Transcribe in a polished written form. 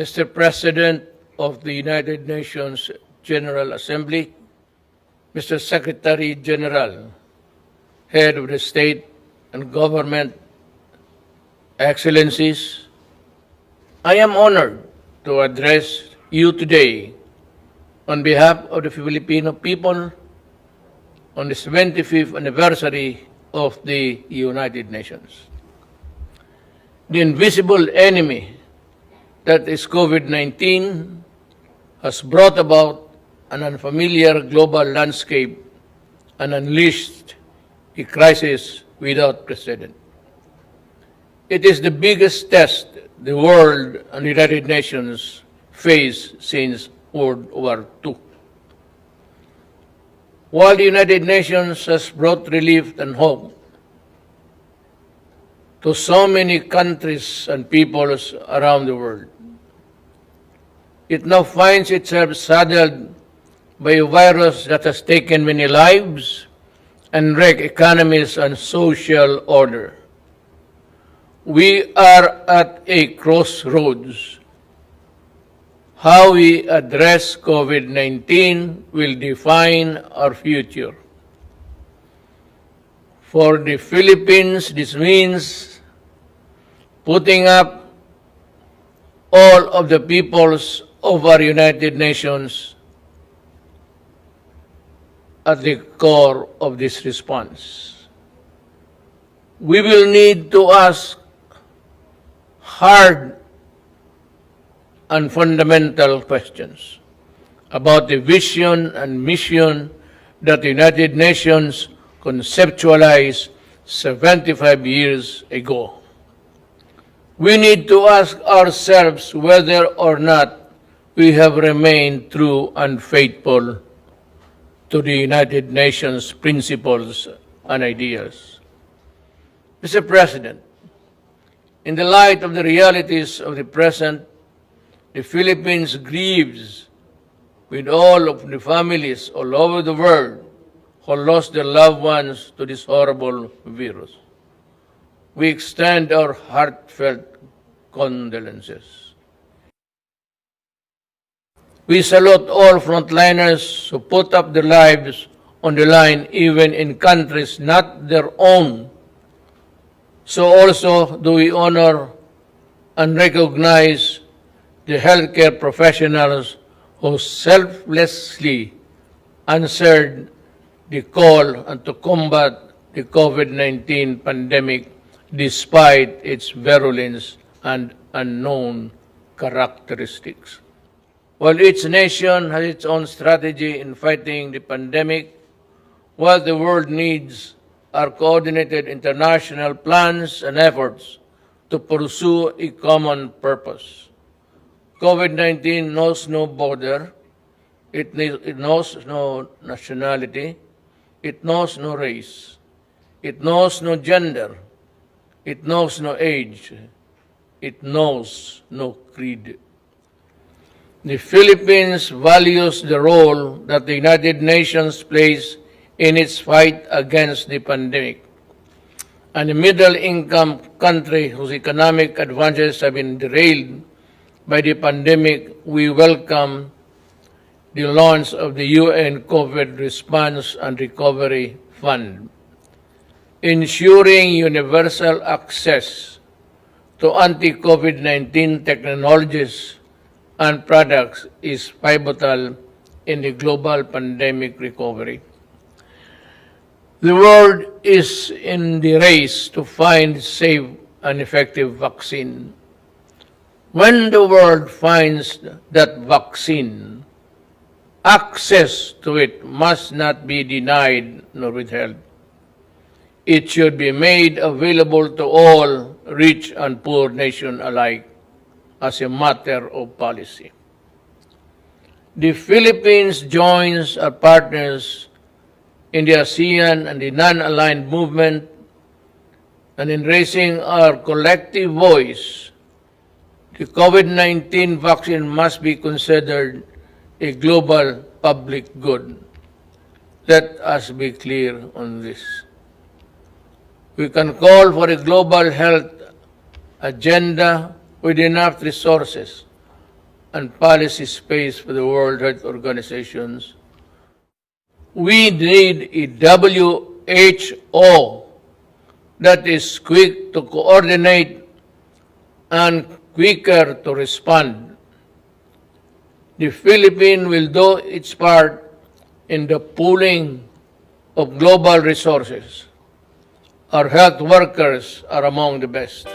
Mr. President of the United Nations General Assembly, Mr. Secretary General, Head of the State and Government, Excellencies, I am honored to address you today on behalf of the Filipino people on the 75th anniversary of the United Nations. The invisible enemy that is COVID-19 has brought about an unfamiliar global landscape and unleashed a crisis without precedent. It is the biggest test the world and the United Nations face since World War II. While the United Nations has brought relief and hope to so many countries and peoples around the world, it now finds itself saddled by a virus that has taken many lives and wrecked economies and social order. We are at a crossroads. How we address COVID-19 will define our future. For the Philippines, this means putting up all of the peoples of our United Nations at the core of this response. We will need to ask hard and fundamental questions about the vision and mission that the United Nations conceptualized 75 years ago. We need to ask ourselves whether or not we have remained true and faithful to the United Nations principles and ideals. Mr. President, in the light of the realities of the present, the Philippines grieves with all of the families all over the world who lost their loved ones to this horrible virus. We extend our heartfelt condolences. We salute all frontliners who put up their lives on the line even in countries not their own. So also do we honor and recognize the healthcare professionals who selflessly answered the call and to combat the COVID-19 pandemic despite its virulence and unknown characteristics. While each nation has its own strategy in fighting the pandemic, what the world needs are coordinated international plans and efforts to pursue a common purpose. COVID-19 knows no border, it knows no nationality, it knows no race, it knows no gender, it knows no age, it knows no creed. The Philippines values the role that the United Nations plays in its fight against the pandemic. And a middle-income country whose economic advances have been derailed by the pandemic, we welcome the launch of the UN COVID Response and Recovery Fund. Ensuring universal access to anti-COVID-19 technologies and products is pivotal in the global pandemic recovery. The world is in the race to find safe and effective vaccine. When the world finds that vaccine, access to it must not be denied nor withheld. It should be made available to all rich and poor nations alike as a matter of policy. The Philippines joins our partners in the ASEAN and the non-aligned movement, and in raising our collective voice, the COVID-19 vaccine must be considered a global public good. Let us be clear on this. We can call for a global health agenda with enough resources, and policy space for the World Health Organizations. We need a WHO that is quick to coordinate and quicker to respond. The Philippines will do its part in the pooling of global resources. Our health workers are among the best.